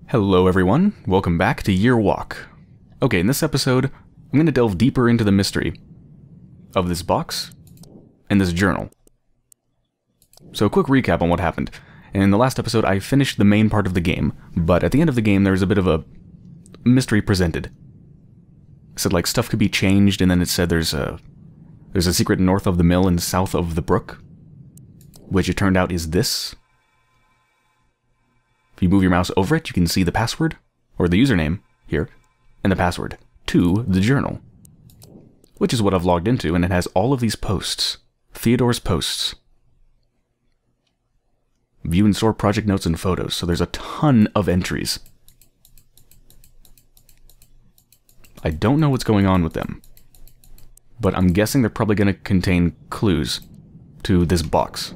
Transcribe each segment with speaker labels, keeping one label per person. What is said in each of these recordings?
Speaker 1: Hello everyone, welcome back to Year Walk. Okay, in this episode, I'm going to delve deeper into the mystery of this box and this journal. So a quick recap on what happened. In the last episode, I finished the main part of the game, but at the end of the game, there's a bit of a mystery presented. It said, like, stuff could be changed, and then it said there's a secret north of the mill and south of the brook, which it turned out is this. If you move your mouse over it, you can see the password, or the username, here, and the password to the journal, which is what I've logged into, and it has all of these posts. Theodore's posts. View and store project notes and photos, so there's a ton of entries. I don't know what's going on with them, but I'm guessing they're probably going to contain clues to this box.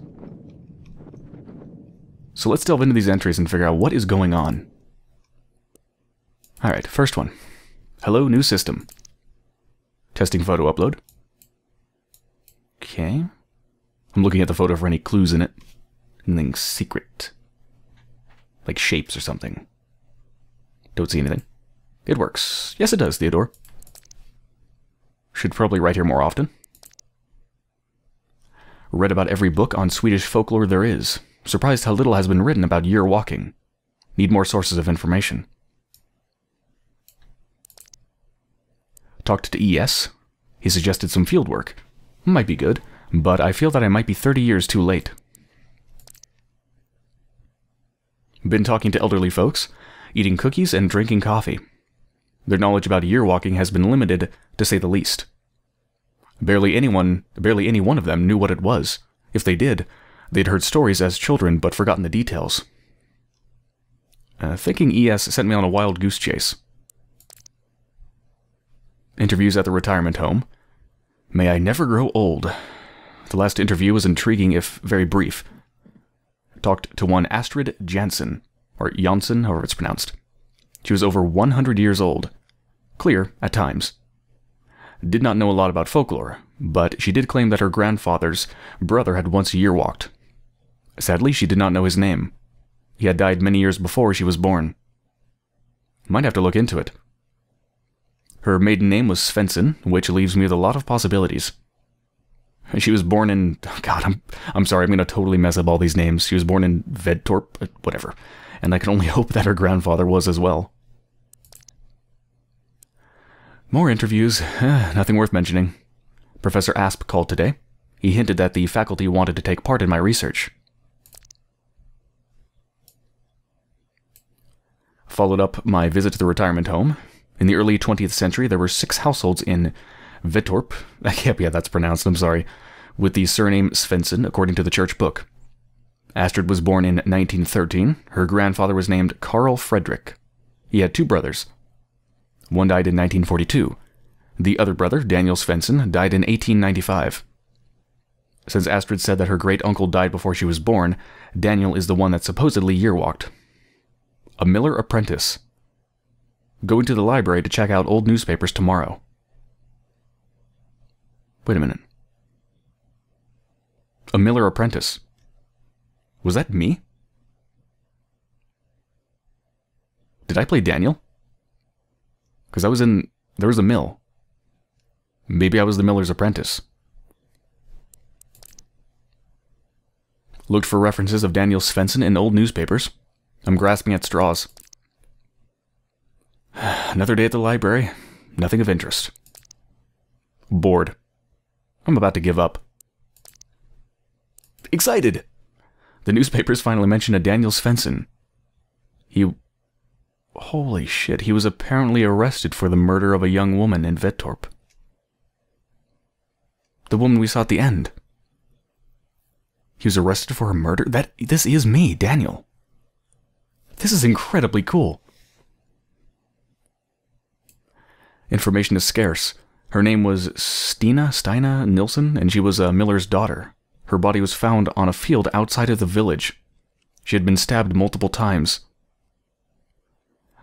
Speaker 1: So let's delve into these entries and figure out what is going on. Alright, first one. Hello, new system. Testing photo upload. Okay. I'm looking at the photo for any clues in it. Anything secret. Like shapes or something. Don't see anything. It works. Yes, it does, Theodore. Should probably write here more often. Read about every book on Swedish folklore there is. Surprised how little has been written about year walking. Need more sources of information. Talked to ES. He suggested some field work. Might be good, but I feel that I might be 30 years too late. Been talking to elderly folks, eating cookies and drinking coffee. Their knowledge about year walking has been limited, to say the least. Barely any one of them knew what it was. If they did, they'd heard stories as children, but forgotten the details. Thinking ES sent me on a wild goose chase. Interviews at the retirement home. May I never grow old. The last interview was intriguing, if very brief. Talked to one Astrid Jansen, or Janssen, however it's pronounced. She was over 100 years old. Clear, at times. Did not know a lot about folklore, but she did claim that her grandfather's brother had once year walked. Sadly, she did not know his name. He had died many years before she was born. Might have to look into it. Her maiden name was Svensson, which leaves me with a lot of possibilities. She was born in... God, I'm sorry, I'm going to totally mess up all these names. She was born in Vedtorp, whatever. And I can only hope that her grandfather was as well. More interviews. Nothing worth mentioning. Professor Asp called today. He hinted that the faculty wanted to take part in my research. Followed up my visit to the retirement home. In the early 20th century, there were 6 households in Vettorp, I can't be how that's pronounced, I'm sorry, with the surname Svensson, according to the church book. Astrid was born in 1913. Her grandfather was named Carl Fredrik. He had 2 brothers. One died in 1942. The other brother, Daniel Svensson, died in 1895. Since Astrid said that her great-uncle died before she was born, Daniel is the one that supposedly year-walked. A Miller apprentice. Going to the library to check out old newspapers tomorrow. Wait a minute. A Miller apprentice. Was that me? Did I play Daniel? Because there was a mill. Maybe I was the miller's apprentice. Looked for references of Daniel Svensson in old newspapers. I'm grasping at straws. Another day at the library. Nothing of interest. Bored. I'm about to give up. Excited! The newspapers finally mentioned a Daniel Svensson. Holy shit, he was apparently arrested for the murder of a young woman in Vettorp. The woman we saw at the end. He was arrested for a murder? This is me, Daniel. This is incredibly cool. Information is scarce. Her name was Stina Nilsson, and she was Miller's daughter. Her body was found on a field outside of the village. She had been stabbed multiple times.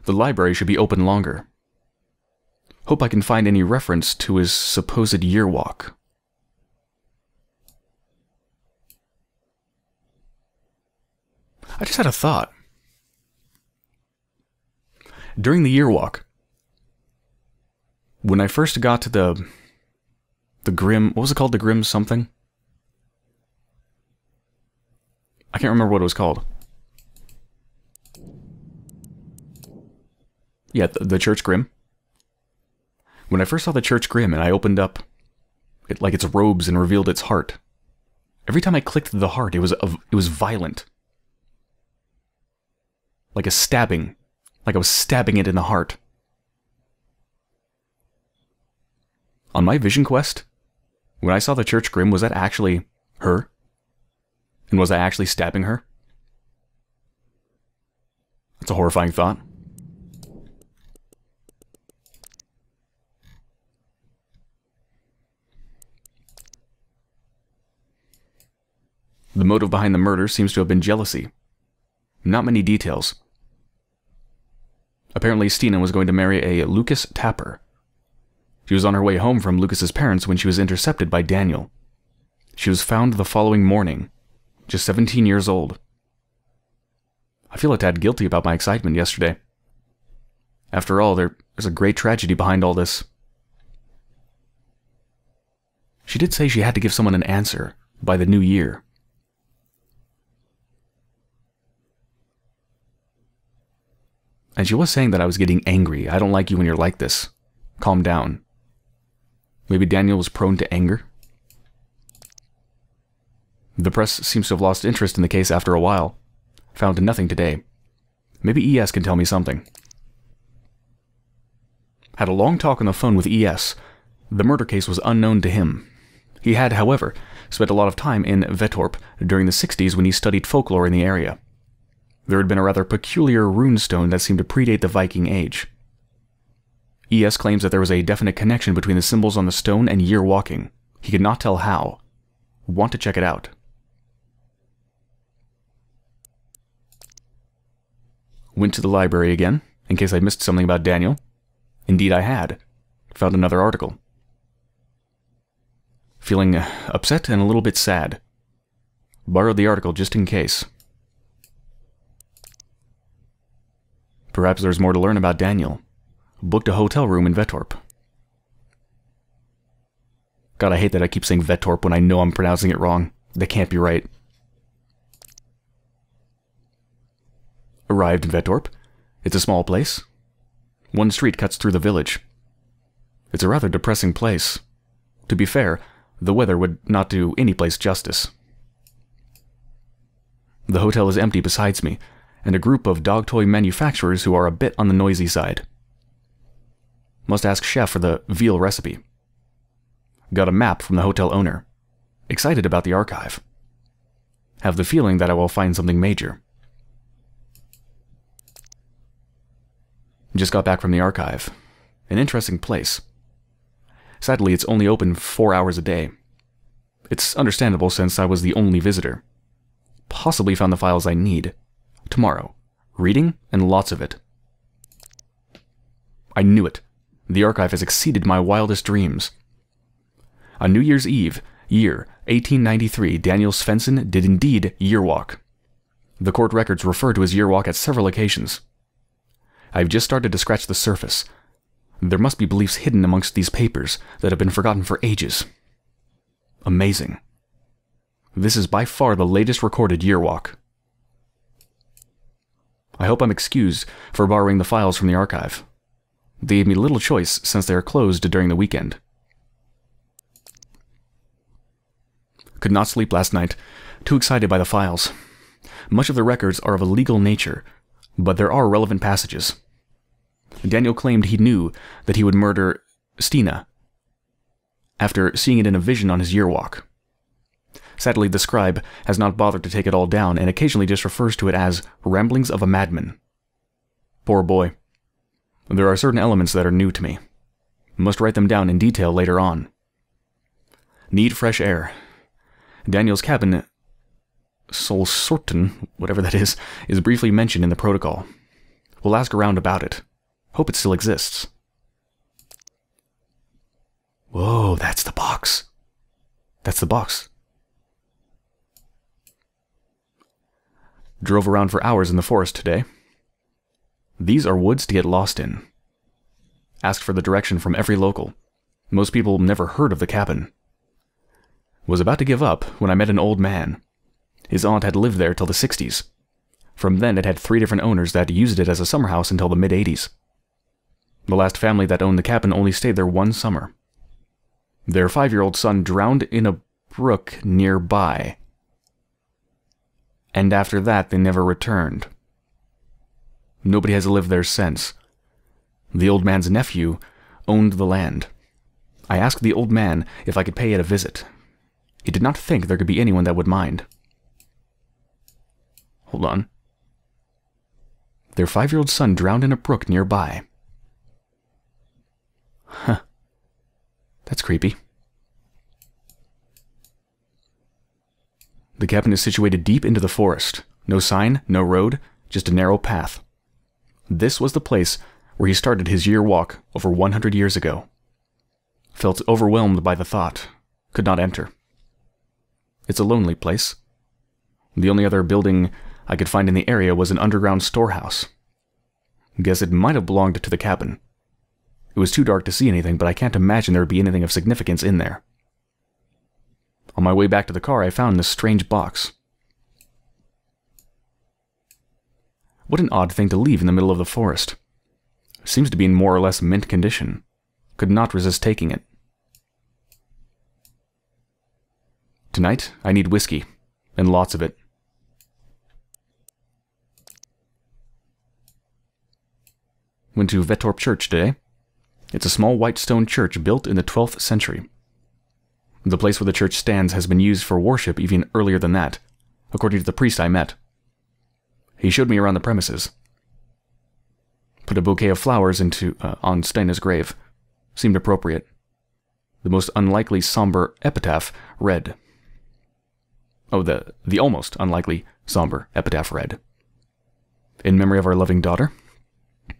Speaker 1: The library should be open longer. Hope I can find any reference to his supposed year walk. I just had a thought. During the year walk, when I first got to the Grim, what was it called? The Grim something? I can't remember what it was called. Yeah, the Church Grim. When I first saw the Church Grim and I opened up its robes and revealed its heart, every time I clicked the heart, it was violent. Like a stabbing. Like I was stabbing it in the heart. On my vision quest, when I saw the Church Grim, was that actually her? And was I actually stabbing her? That's a horrifying thought. The motive behind the murder seems to have been jealousy. Not many details. Apparently, Stina was going to marry a Lucas Tapper. She was on her way home from Lucas's parents when she was intercepted by Daniel. She was found the following morning, just 17 years old. I feel a tad guilty about my excitement yesterday. After all, there's a great tragedy behind all this. She did say she had to give someone an answer by the new year. And she was saying that I was getting angry. I don't like you when you're like this. Calm down. Maybe Daniel was prone to anger? The press seems to have lost interest in the case after a while. Found nothing today. Maybe ES can tell me something. Had a long talk on the phone with ES. The murder case was unknown to him. He had, however, spent a lot of time in Vettorp during the 60s when he studied folklore in the area. There had been a rather peculiar runestone that seemed to predate the Viking Age. ES claims that there was a definite connection between the symbols on the stone and year walking. He could not tell how. Want to check it out. Went to the library again, in case I missed something about Daniel. Indeed I had. Found another article. Feeling upset and a little bit sad. Borrowed the article just in case. Perhaps there's more to learn about Daniel. Booked a hotel room in Vettorp. God, I hate that I keep saying Vettorp when I know I'm pronouncing it wrong. That can't be right. Arrived in Vettorp. It's a small place. One street cuts through the village. It's a rather depressing place. To be fair, the weather would not do any place justice. The hotel is empty besides me, and a group of dog toy manufacturers who are a bit on the noisy side. Must ask Chef for the veal recipe. Got a map from the hotel owner. Excited about the archive. Have the feeling that I will find something major. Just got back from the archive. An interesting place. Sadly, it's only open 4 hours a day. It's understandable since I was the only visitor. Possibly found the files I need. Tomorrow. Reading, and lots of it. I knew it. The archive has exceeded my wildest dreams. On New Year's Eve, year 1893, Daniel Svensson did indeed year walk. The court records refer to his year walk at several occasions. I've just started to scratch the surface. There must be beliefs hidden amongst these papers that have been forgotten for ages. Amazing. This is by far the latest recorded year walk. I hope I'm excused for borrowing the files from the archive. They gave me little choice since they are closed during the weekend. Could not sleep last night, too excited by the files. Much of the records are of a legal nature, but there are relevant passages. Daniel claimed he knew that he would murder Stina after seeing it in a vision on his year walk. Sadly, the scribe has not bothered to take it all down and occasionally just refers to it as ramblings of a madman. Poor boy. There are certain elements that are new to me. Must write them down in detail later on. Need fresh air. Daniel's cabin, Solsorten, whatever that is briefly mentioned in the protocol. We'll ask around about it. Hope it still exists. Whoa, that's the box. That's the box. Drove around for hours in the forest today. These are woods to get lost in. Asked for the direction from every local. Most people never heard of the cabin. Was about to give up when I met an old man. His aunt had lived there till the 60s. From then it had 3 different owners that used it as a summer house until the mid-80s. The last family that owned the cabin only stayed there one summer. Their 5-year-old son drowned in a brook nearby. And after that they never returned. Nobody has lived there since. The old man's nephew owned the land. I asked the old man if I could pay it a visit. He did not think there could be anyone that would mind. Hold on. Their 5-year-old son drowned in a brook nearby. Huh. That's creepy. The cabin is situated deep into the forest. No sign, no road, just a narrow path. This was the place where he started his year walk over 100 years ago. Felt overwhelmed by the thought. Could not enter. It's a lonely place. The only other building I could find in the area was an underground storehouse. Guess it might have belonged to the cabin. It was too dark to see anything, but I can't imagine there would be anything of significance in there. On my way back to the car, I found this strange box. What an odd thing to leave in the middle of the forest. Seems to be in more or less mint condition. Could not resist taking it. Tonight, I need whiskey, and lots of it. Went to Vettorp Church today. It's a small white stone church built in the 12th century. The place where the church stands has been used for worship even earlier than that, according to the priest I met. He showed me around the premises. Put a bouquet of flowers on Steina's grave. Seemed appropriate. The most unlikely somber epitaph read. Oh, the almost unlikely somber epitaph read. In memory of our loving daughter,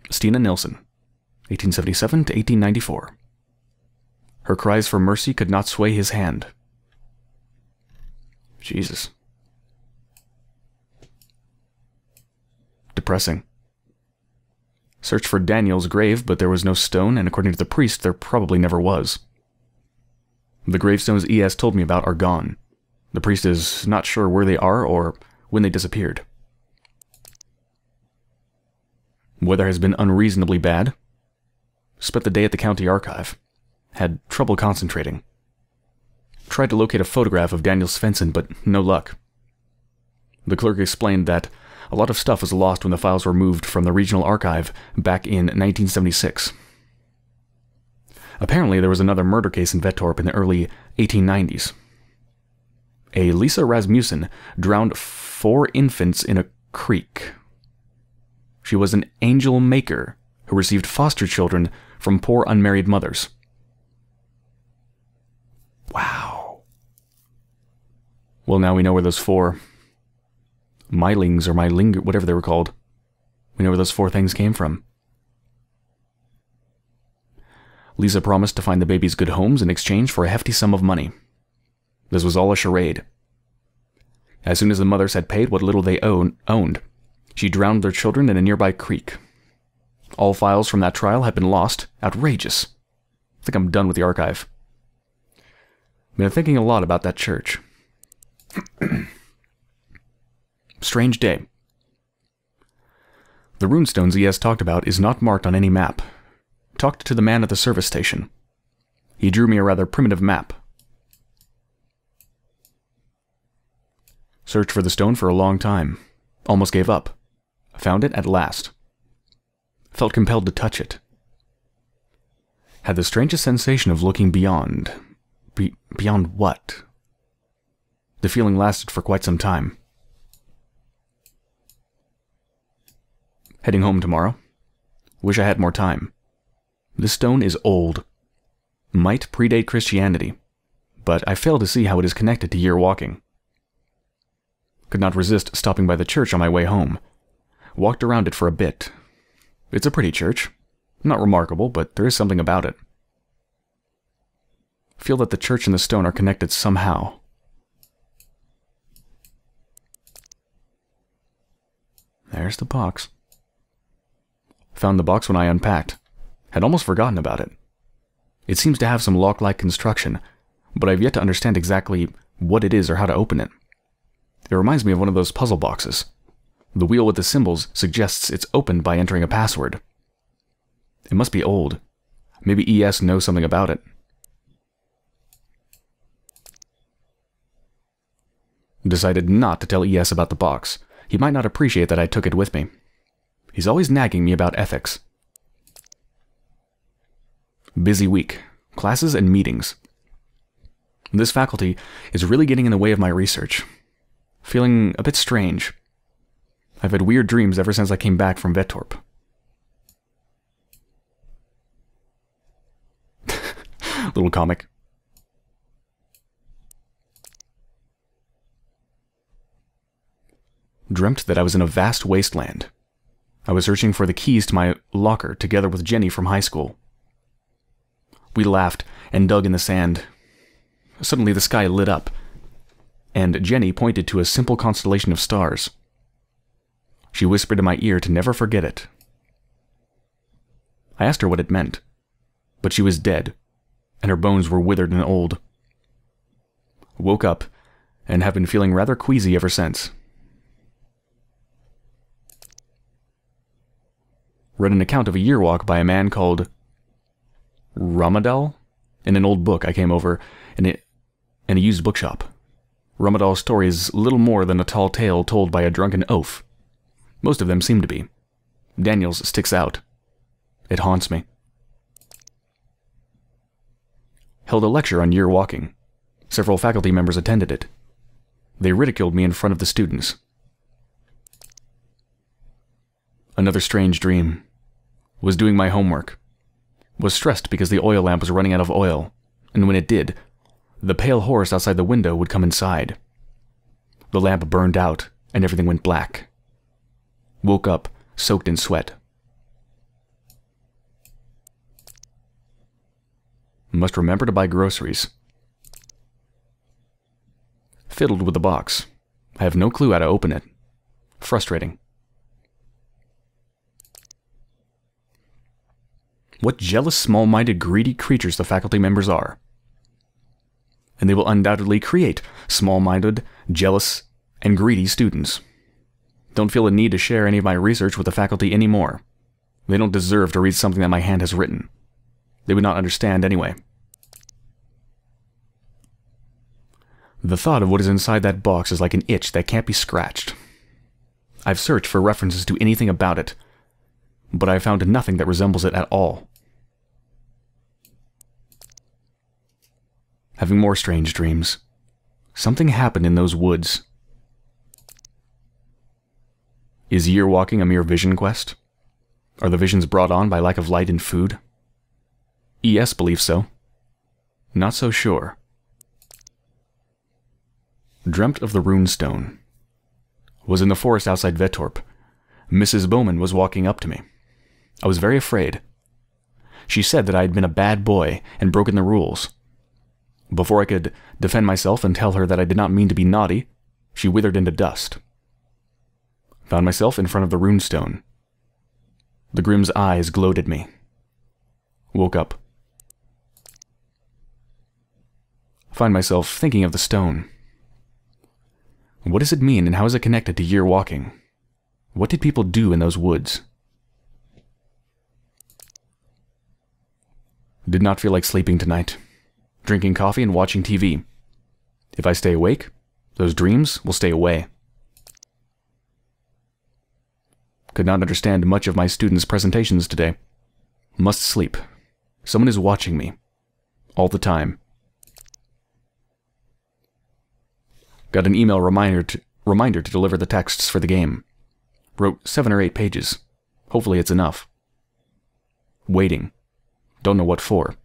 Speaker 1: Stina Nilsson, 1877 to 1894. Her cries for mercy could not sway his hand. Jesus. Depressing. Searched for Daniel's grave, but there was no stone, and according to the priest, there probably never was. The gravestones E.S. told me about are gone. The priest is not sure where they are or when they disappeared. Weather has been unreasonably bad. Spent the day at the county archive. Had trouble concentrating. Tried to locate a photograph of Daniel Svensson, but no luck. The clerk explained that a lot of stuff was lost when the files were moved from the regional archive back in 1976. Apparently, there was another murder case in Vettorp in the early 1890s. A Lisa Rasmussen drowned 4 infants in a creek. She was an angel maker who received foster children from poor unmarried mothers. Wow. Well, now we know where those 4 Mylings or Mylinger, whatever they were called. We know where those 4 things came from. Lisa promised to find the babies good homes in exchange for a hefty sum of money. This was all a charade. As soon as the mothers had paid what little they owned, she drowned their children in a nearby creek. All files from that trial have been lost. Outrageous. I think I'm done with the archive. Been thinking a lot about that church. Strange day. The runestones E.S. talked about is not marked on any map. Talked to the man at the service station. He drew me a rather primitive map. Searched for the stone for a long time. Almost gave up. Found it at last. Felt compelled to touch it. Had the strangest sensation of looking beyond. Beyond what? The feeling lasted for quite some time. Heading home tomorrow. Wish I had more time. This stone is old. Might predate Christianity, but I fail to see how it is connected to year walking. Could not resist stopping by the church on my way home. Walked around it for a bit. It's a pretty church. Not remarkable, but there is something about it. Feel that the church and the stone are connected somehow. There's the box. Found the box when I unpacked. Had almost forgotten about it. It seems to have some lock-like construction, but I've yet to understand exactly what it is or how to open it. It reminds me of one of those puzzle boxes. The wheel with the symbols suggests it's opened by entering a password. It must be old. Maybe ES knows something about it. Decided not to tell ES about the box. He might not appreciate that I took it with me. He's always nagging me about ethics. Busy week. Classes and meetings. This faculty is really getting in the way of my research. Feeling a bit strange. I've had weird dreams ever since I came back from Vettorp. Little comic. Dreamt that I was in a vast wasteland. I was searching for the keys to my locker together with Jenny from high school. We laughed and dug in the sand. Suddenly the sky lit up, and Jenny pointed to a simple constellation of stars. She whispered in my ear to never forget it. I asked her what it meant, but she was dead, and her bones were withered and old. Woke up, and have been feeling rather queasy ever since. Read an account of a year walk by a man called Ramadal in an old book I came over in a used bookshop. Ramadal's story is little more than a tall tale told by a drunken oaf. Most of them seem to be. Daniel's sticks out. It haunts me. Held a lecture on year walking. Several faculty members attended it. They ridiculed me in front of the students. Another strange dream. Was doing my homework. Was stressed because the oil lamp was running out of oil, and when it did, the pale horse outside the window would come inside. The lamp burned out, and everything went black. Woke up, soaked in sweat. Must remember to buy groceries. Fiddled with the box. I have no clue how to open it. Frustrating. What jealous, small-minded, greedy creatures the faculty members are. And they will undoubtedly create small-minded, jealous, and greedy students. Don't feel a need to share any of my research with the faculty anymore. They don't deserve to read something that my hand has written. They would not understand anyway. The thought of what is inside that box is like an itch that can't be scratched. I've searched for references to anything about it, but I found nothing that resembles it at all. Having more strange dreams. Something happened in those woods. Is year walking a mere vision quest? Are the visions brought on by lack of light and food? ES believes so. Not so sure. Dreamt of the runestone. Was in the forest outside Vettorp. Mrs. Bowman was walking up to me. I was very afraid. She said that I had been a bad boy and broken the rules. Before I could defend myself and tell her that I did not mean to be naughty, she withered into dust. Found myself in front of the runestone. The Grimm's eyes glowed at me. Woke up. Find myself thinking of the stone. What does it mean and how is it connected to year walking? What did people do in those woods? Did not feel like sleeping tonight. Drinking coffee and watching TV. If I stay awake, those dreams will stay away. Could not understand much of my students' presentations today. Must sleep. Someone is watching me. All the time. Got an email reminder to deliver the texts for the game. Wrote 7 or 8 pages. Hopefully it's enough. Waiting. Don't know what for.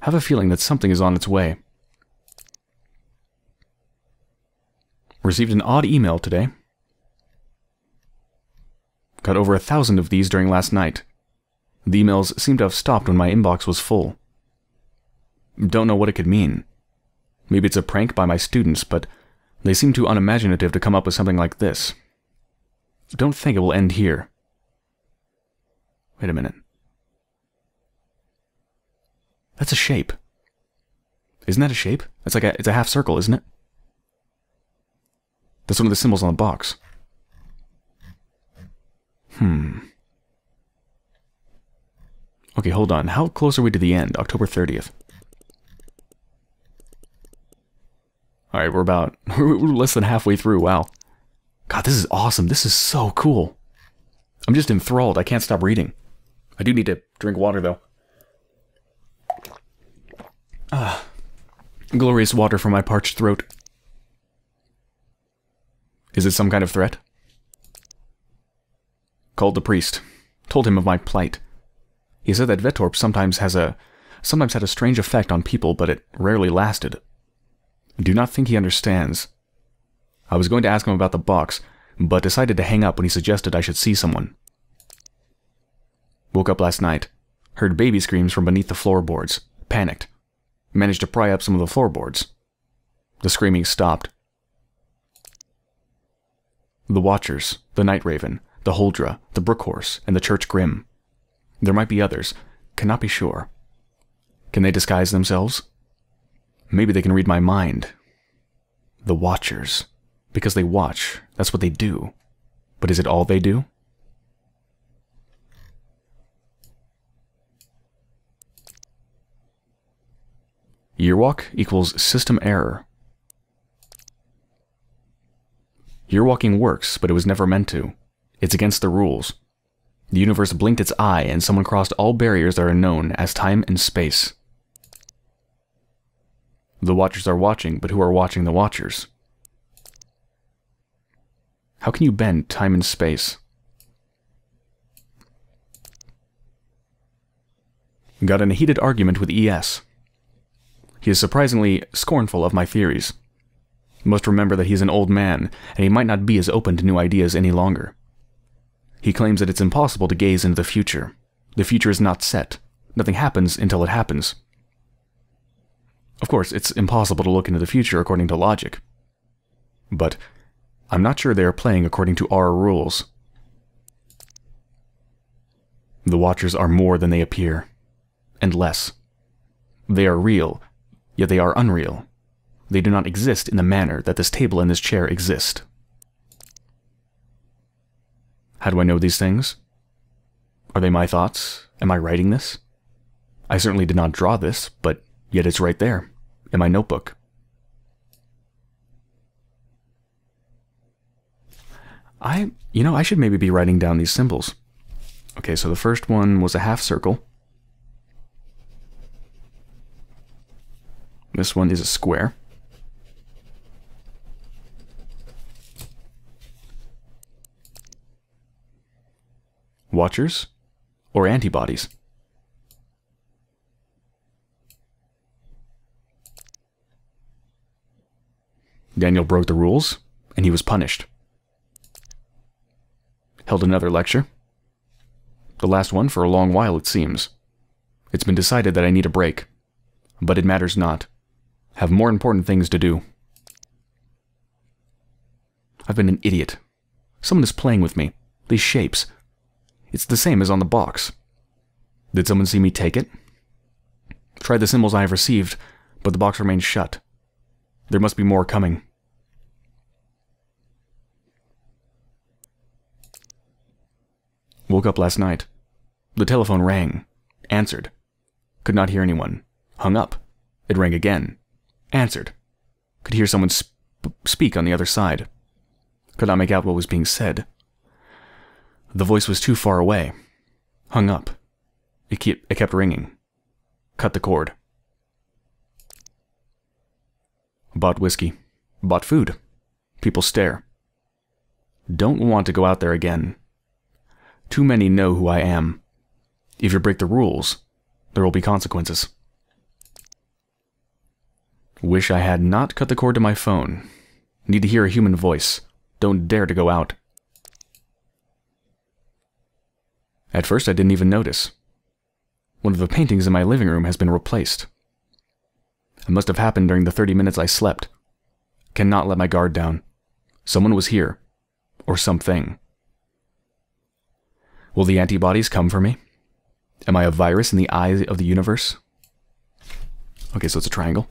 Speaker 1: Have a feeling that something is on its way. Received an odd email today. Got over 1,000 of these during last night. The emails seem to have stopped when my inbox was full. Don't know what it could mean. Maybe it's a prank by my students, but they seem too unimaginative to come up with something like this. Don't think it will end here. Wait a minute. That's a shape. Isn't that a shape? It's like it's a half circle, isn't it? That's one of the symbols on the box. Okay, hold on. How close are we to the end? October 30th. Alright, we're less than halfway through. Wow. God, this is awesome. This is so cool. I'm just enthralled. I can't stop reading. I do need to drink water, though. Glorious water from my parched throat. Is it some kind of threat? Called the priest. Told him of my plight. He said that Vetorp sometimes had a strange effect on people, but it rarely lasted. Do not think he understands. I was going to ask him about the box, but decided to hang up when he suggested I should see someone. Woke up last night. Heard baby screams from beneath the floorboards. Panicked. Managed to pry up some of the floorboards. The screaming stopped. The Watchers, the Night Raven, the Huldra, the Brookhorse, and the Church Grim. There might be others. Cannot be sure. Can they disguise themselves? Maybe they can read my mind. The Watchers. Because they watch. That's what they do. But is it all they do? Yearwalk equals system error. Yearwalking works, but it was never meant to. It's against the rules. The universe blinked its eye and someone crossed all barriers that are known as time and space. The Watchers are watching, but who are watching the Watchers? How can you bend time and space? Got in a heated argument with ES. He is surprisingly scornful of my theories. Must remember that he is an old man, and he might not be as open to new ideas any longer. He claims that it's impossible to gaze into the future. The future is not set. Nothing happens until it happens. Of course, it's impossible to look into the future according to logic. But I'm not sure they are playing according to our rules. The Watchers are more than they appear, and less. They are real, yet they are unreal. They do not exist in the manner that this table and this chair exist. How do I know these things? Are they my thoughts? Am I writing this? I certainly did not draw this, but yet it's right there, in my notebook. I should maybe be writing down these symbols. Okay, so the first one was a half circle. This one is a square. Watchers or antibodies? Daniel broke the rules, and he was punished. Held another lecture. The last one for a long while, it seems. It's been decided that I need a break. But it matters not. Have more important things to do. I've been an idiot. Someone is playing with me. These shapes. It's the same as on the box. Did someone see me take it? Tried the symbols I have received, but the box remains shut. There must be more coming. Woke up last night. The telephone rang. Answered. Could not hear anyone. Hung up. It rang again. Answered. Could hear someone speak on the other side. Could not make out what was being said. The voice was too far away. Hung up. It kept ringing. Cut the cord. Bought whiskey. Bought food. People stare. Don't want to go out there again. Too many know who I am. If you break the rules, there will be consequences. Wish I had not cut the cord to my phone. Need to hear a human voice. Don't dare to go out. At first I didn't even notice. One of the paintings in my living room has been replaced. It must have happened during the 30 minutes I slept. Cannot let my guard down. Someone was here. Or something. Will the antibodies come for me? Am I a virus in the eye of the universe? Okay, so it's a triangle.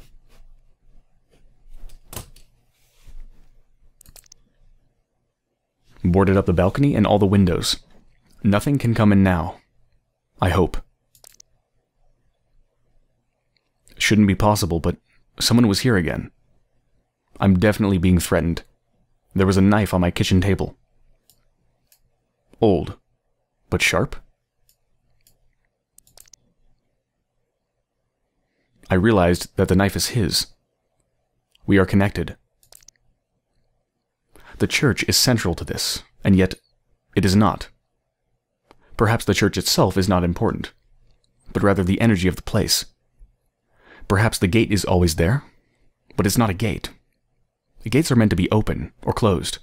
Speaker 1: Boarded up the balcony and all the windows. Nothing can come in now. I hope. Shouldn't be possible, but someone was here again. I'm definitely being threatened. There was a knife on my kitchen table. Old, but sharp? I realized that the knife is his. We are connected. The church is central to this, and yet it is not. Perhaps the church itself is not important, but rather the energy of the place. Perhaps the gate is always there, but it's not a gate. The gates are meant to be open or closed.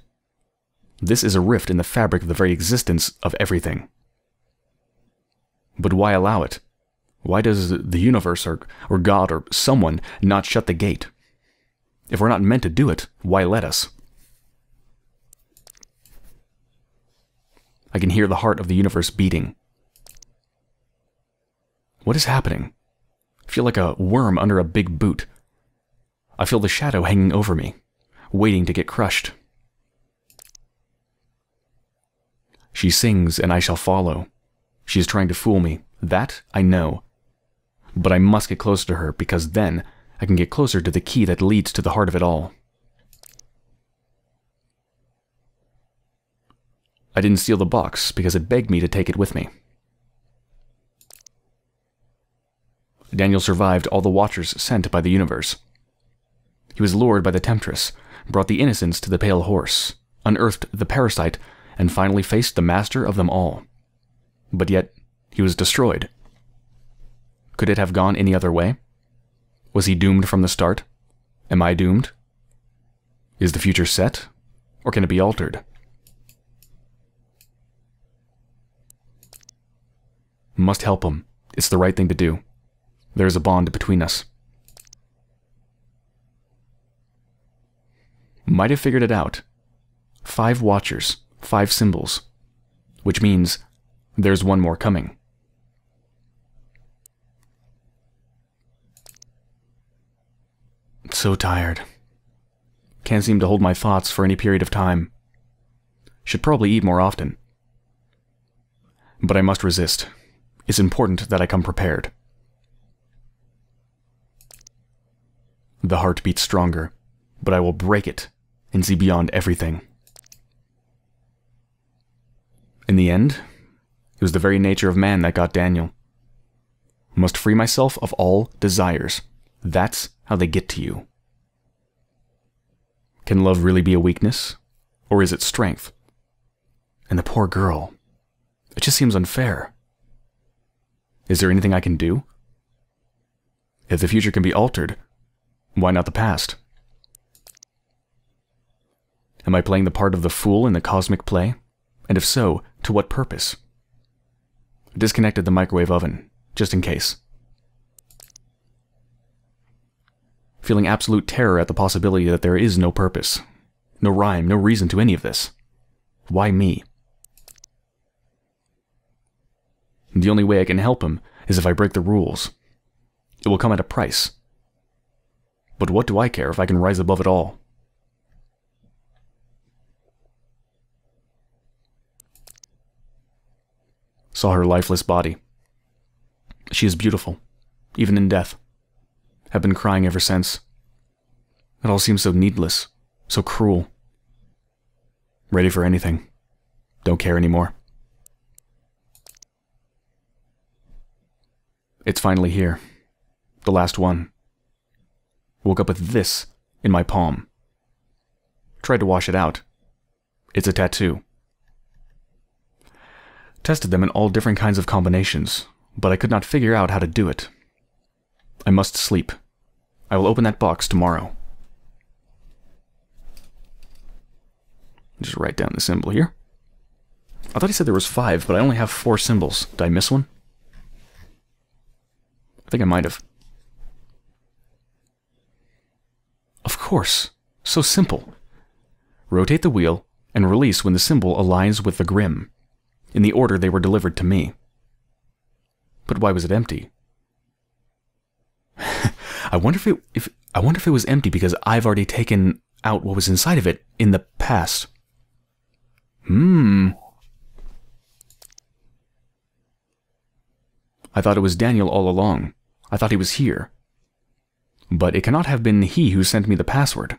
Speaker 1: This is a rift in the fabric of the very existence of everything. But why allow it? Why does the universe or God or someone not shut the gate? If we're not meant to do it, why let us? I can hear the heart of the universe beating. What is happening? I feel like a worm under a big boot. I feel the shadow hanging over me, waiting to get crushed. She sings and I shall follow. She is trying to fool me. That I know. But I must get closer to her, because then I can get closer to the key that leads to the heart of it all. I didn't steal the box because it begged me to take it with me. Daniel survived all the watchers sent by the universe. He was lured by the temptress, brought the innocents to the pale horse, unearthed the parasite, and finally faced the master of them all. But yet, he was destroyed. Could it have gone any other way? Was he doomed from the start? Am I doomed? Is the future set? Or can it be altered? Must help him. It's the right thing to do. There is a bond between us. Might have figured it out. 5 watchers, 5 symbols. Which means there's one more coming. So tired. Can't seem to hold my thoughts for any period of time. Should probably eat more often. But I must resist. It's important that I come prepared. The heart beats stronger, but I will break it and see beyond everything. In the end, it was the very nature of man that got Daniel. Must free myself of all desires. That's how they get to you. Can love really be a weakness? Or is it strength? And the poor girl. It just seems unfair. Is there anything I can do? If the future can be altered, why not the past? Am I playing the part of the fool in the cosmic play? And if so, to what purpose? Disconnected the microwave oven, just in case. Feeling absolute terror at the possibility that there is no purpose. No rhyme, no reason to any of this. Why me? The only way I can help him is if I break the rules. It will come at a price. But what do I care if I can rise above it all? Saw her lifeless body. She is beautiful, even in death. Have been crying ever since. It all seems so needless, so cruel. Ready for anything. Don't care anymore. It's finally here. The last one. Woke up with this in my palm. Tried to wash it out. It's a tattoo. Tested them in all different kinds of combinations, but I could not figure out how to do it. I must sleep. I will open that box tomorrow. Just write down the symbol here. I thought he said there was 5, but I only have 4 symbols. Did I miss one? I think I might have. Of course. So simple. Rotate the wheel and release when the symbol aligns with the grim, in the order they were delivered to me. But why was it empty? I wonder if it was empty because I've already taken out what was inside of it in the past. I thought it was Daniel all along. I thought he was here. But it cannot have been he who sent me the password.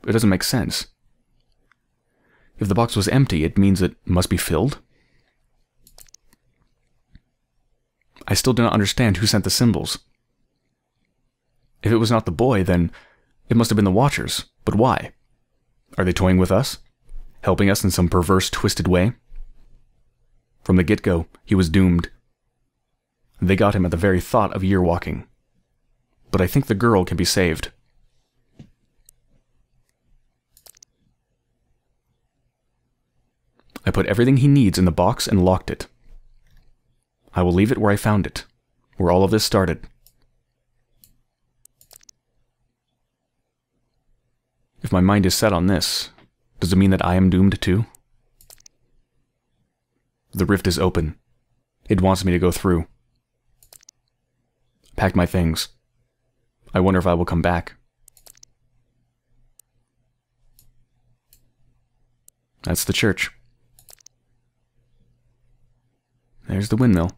Speaker 1: It doesn't make sense. If the box was empty, it means it must be filled? I still do not understand who sent the symbols. If it was not the boy, then it must have been the Watchers. But why? Are they toying with us? Helping us in some perverse, twisted way? From the get-go, he was doomed. They got him at the very thought of year walking. But I think the girl can be saved. I put everything he needs in the box and locked it. I will leave it where I found it, where all of this started. If my mind is set on this, does it mean that I am doomed too? The rift is open. It wants me to go through. Pack my things. I wonder if I will come back. That's the church. There's the windmill.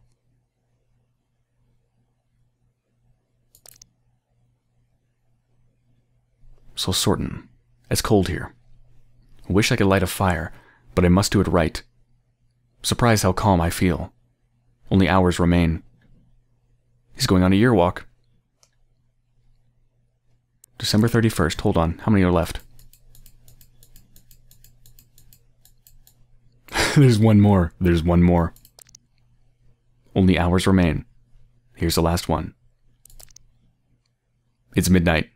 Speaker 1: So Sorton. It's cold here. Wish I could light a fire, but I must do it right. Surprised how calm I feel. Only hours remain. He's going on a year walk. December 31st. Hold on. How many are left? There's one more. There's one more. Only hours remain. Here's the last one. It's midnight.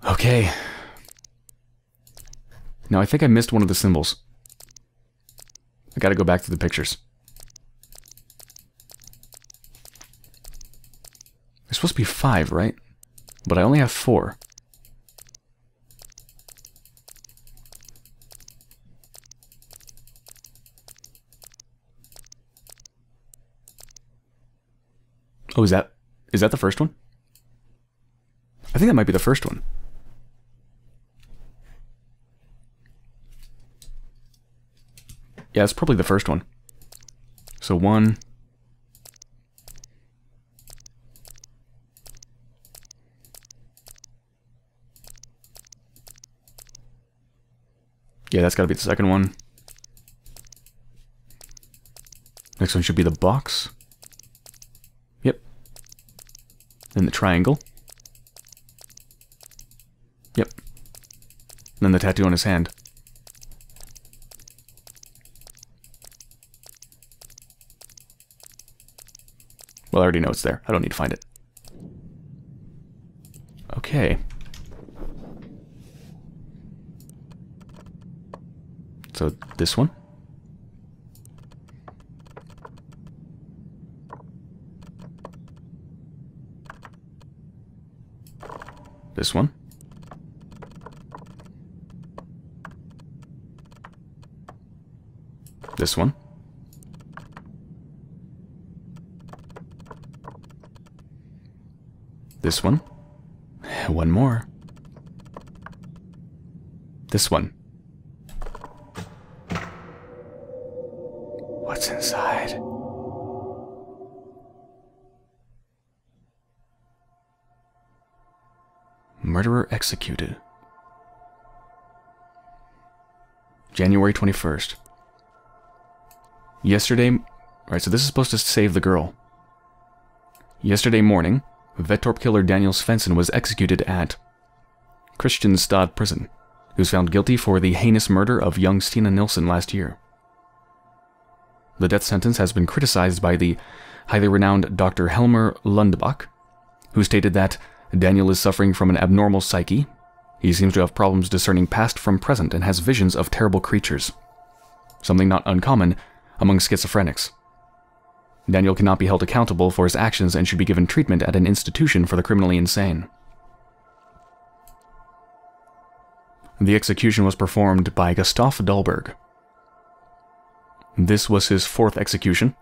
Speaker 1: Okay. Now I think I missed one of the symbols. I gotta go back to the pictures. There's supposed to be 5, right? But I only have 4. Oh, is that the first one? I think that might be the first one. Yeah, it's probably the first one. So 1. Yeah, that's gotta be the second one. Next one should be the box. Yep. Then the triangle. Yep. And then the tattoo on his hand. Well, I already know it's there. I don't need to find it. Okay. So, this one. This one. This one. This one. One more. This one. What's inside? Murderer executed. January 21st. Yesterday... Alright, so this is supposed to save the girl. Yesterday morning, Vettorp killer Daniel Svensson was executed at Kristianstad prison. He was found guilty for the heinous murder of young Stina Nilsson last year. The death sentence has been criticized by the highly renowned Dr. Helmer Lundbach, who stated that Daniel is suffering from an abnormal psyche. He seems to have problems discerning past from present and has visions of terrible creatures. Something not uncommon among schizophrenics. Daniel cannot be held accountable for his actions and should be given treatment at an institution for the criminally insane. The execution was performed by Gustaf Dahlberg. This was his 4th execution.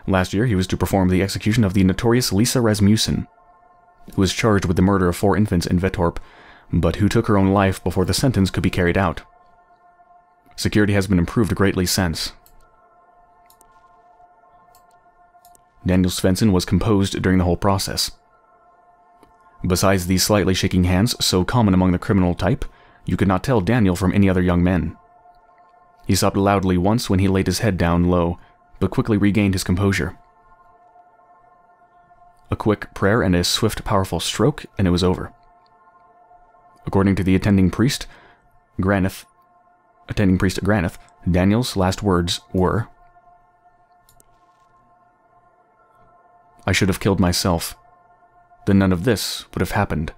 Speaker 1: Last year, he was to perform the execution of the notorious Lisa Rasmussen, who was charged with the murder of 4 infants in Vettorp, but who took her own life before the sentence could be carried out. Security has been improved greatly since. Daniel Svensson was composed during the whole process. Besides these slightly shaking hands, so common among the criminal type, you could not tell Daniel from any other young men. He sobbed loudly once when he laid his head down low, but quickly regained his composure. A quick prayer and a swift, powerful stroke, and it was over. According to the attending priest Granith, Daniel's last words were, "I should have killed myself. Then none of this would have happened.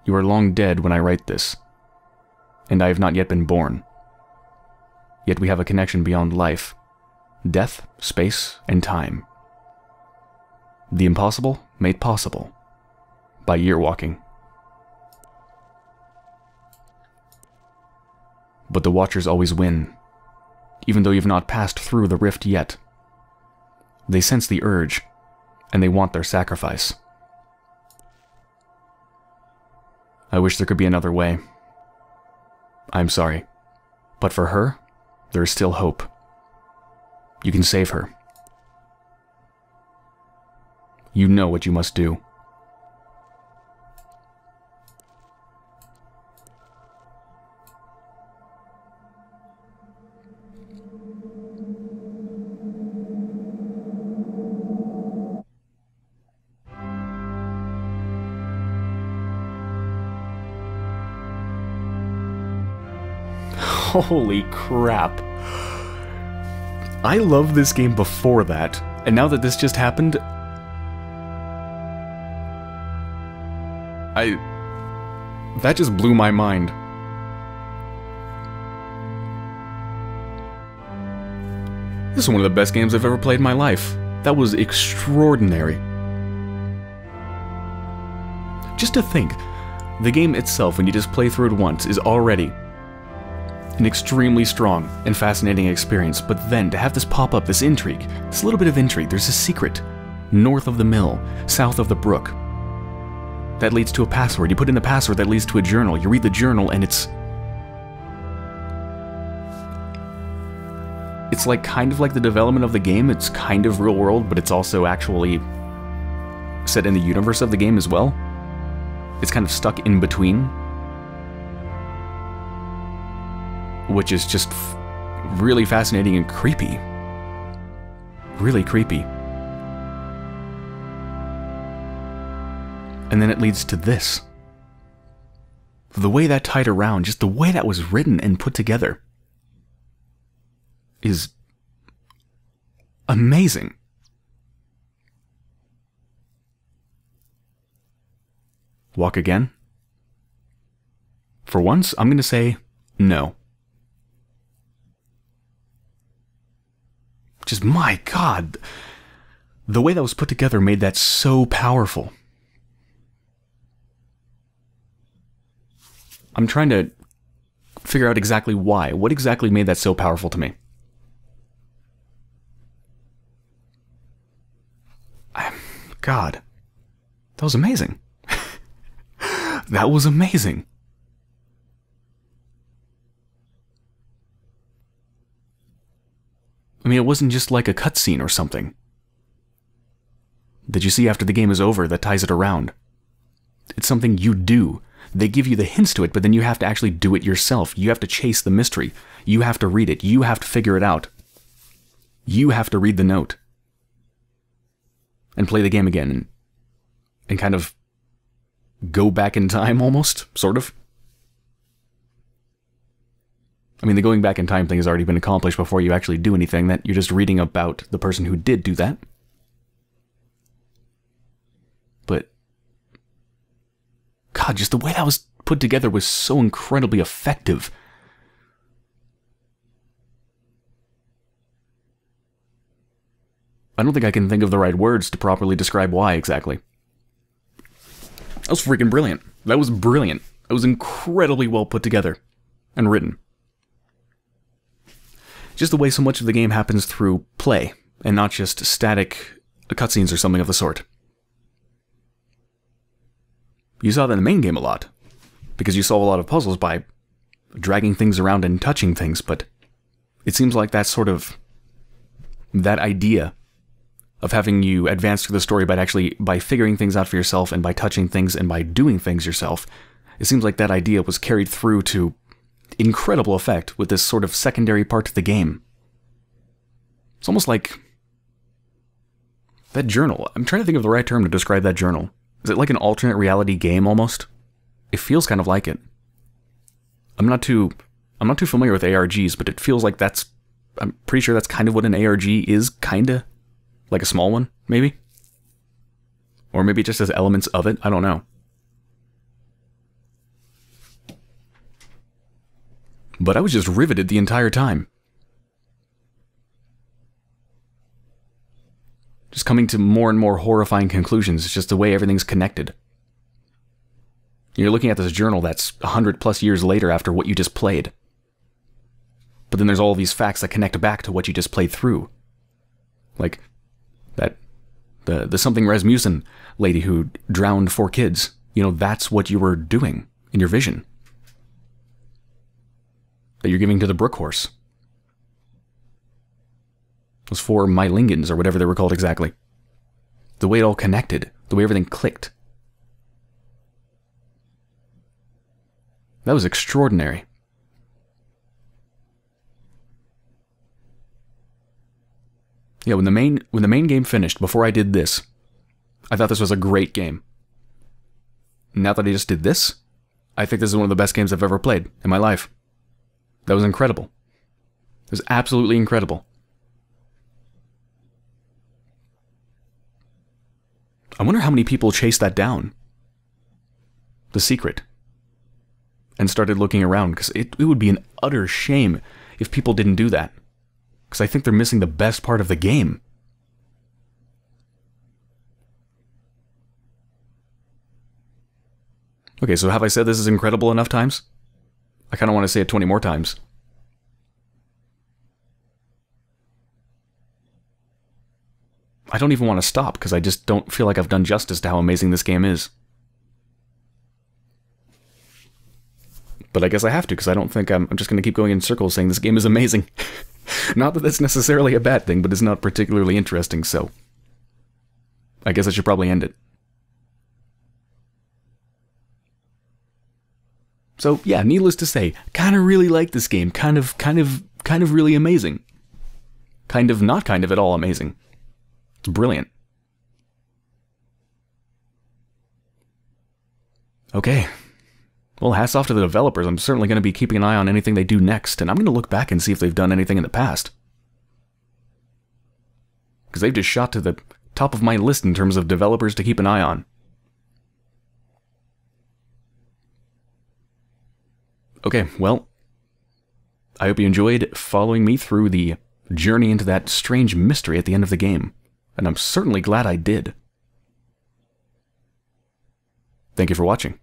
Speaker 1: You are long dead when I write this, and I have not yet been born. Yet we have a connection beyond life, death, space, and time. The impossible made possible by year walking. But the Watchers always win, even though you've not passed through the rift yet. They sense the urge, and they want their sacrifice. I wish there could be another way. I'm sorry, but for her, there is still hope. You can save her. You know what you must do." Holy crap. I loved this game before that, and now that this just happened, that just blew my mind. This is one of the best games I've ever played in my life. That was extraordinary. Just to think, the game itself, when you just play through it once, is already an extremely strong and fascinating experience, but then to have this pop up, this intrigue, this little bit of intrigue, there's a secret north of the mill, south of the brook. That leads to a password. You put in the password, that leads to a journal. You read the journal, and it's like kind of like the development of the game. It's kind of real world, but it's also actually set in the universe of the game as well. It's kind of stuck in between, which is just really fascinating and creepy. Really creepy. And then it leads to this. The way that tied around, just the way that was written and put together, is amazing. Walk again? For once, I'm going to say no. Just, my God, the way that was put together made that so powerful. I'm trying to figure out exactly why. What exactly made that so powerful to me? God, that was amazing. That was amazing. I mean, it wasn't just like a cutscene or something that you see after the game is over that ties it around. It's something you do. They give you the hints to it, but then you have to actually do it yourself. You have to chase the mystery. You have to read it. You have to figure it out. You have to read the note. And play the game again. And kind of go back in time, almost. Sort of. I mean, the going back in time thing has already been accomplished before you actually do anything. That you're just reading about the person who did do that. But God, just the way that was put together was so incredibly effective. I don't think I can think of the right words to properly describe why exactly. That was freaking brilliant. That was brilliant. It was incredibly well put together. and written. Just the way so much of the game happens through play, and not just static cutscenes or something of the sort. You saw that in the main game a lot, because you solve a lot of puzzles by dragging things around and touching things, but it seems like that idea of having you advance through the story by figuring things out for yourself and by touching things and by doing things yourself, it seems like that idea was carried through to incredible effect with this sort of secondary part to the game. It's almost like that journal. I'm trying to think of the right term to describe that journal. Is it like an alternate reality game almost? It feels kind of like it. I'm not too familiar with ARGs, but it feels like I'm pretty sure that's kind of what an ARG is, kinda. Like a small one, maybe? Or maybe it just has elements of it, I don't know. But I was just riveted the entire time. Just coming to more and more horrifying conclusions. It's just the way everything's connected. You're looking at this journal that's 100+ years later after what you just played. But then there's all these facts that connect back to what you just played through. Like the something Rasmussen lady who drowned 4 kids. You know, that's what you were doing in your vision. That you're giving to the Brook horse. Those 4 Mylingans, or whatever they were called exactly. The way it all connected. The way everything clicked. That was extraordinary. Yeah, when the main game finished, before I did this, I thought this was a great game. Now that I just did this, I think this is one of the best games I've ever played in my life. That was incredible. It was absolutely incredible. I wonder how many people chased that down. The secret. And started looking around, because it would be an utter shame if people didn't do that. Because I think they're missing the best part of the game. Okay, so have I said this is incredible enough times? I kind of want to say it 20 more times. I don't even want to stop, because I just don't feel like I've done justice to how amazing this game is. But I guess I have to, because I don't think I'm just going to keep going in circles saying this game is amazing. Not that that's necessarily a bad thing, but it's not particularly interesting, so I guess I should probably end it. So yeah, needless to say, kind of really like this game. Kind of really amazing. Kind of not kind of at all amazing. It's brilliant. Okay. Well, hats off to the developers. I'm certainly going to be keeping an eye on anything they do next, and I'm going to look back and see if they've done anything in the past. Because they've just shot to the top of my list in terms of developers to keep an eye on. Okay, well, I hope you enjoyed following me through the journey into that strange mystery at the end of the game, and I'm certainly glad I did. Thank you for watching.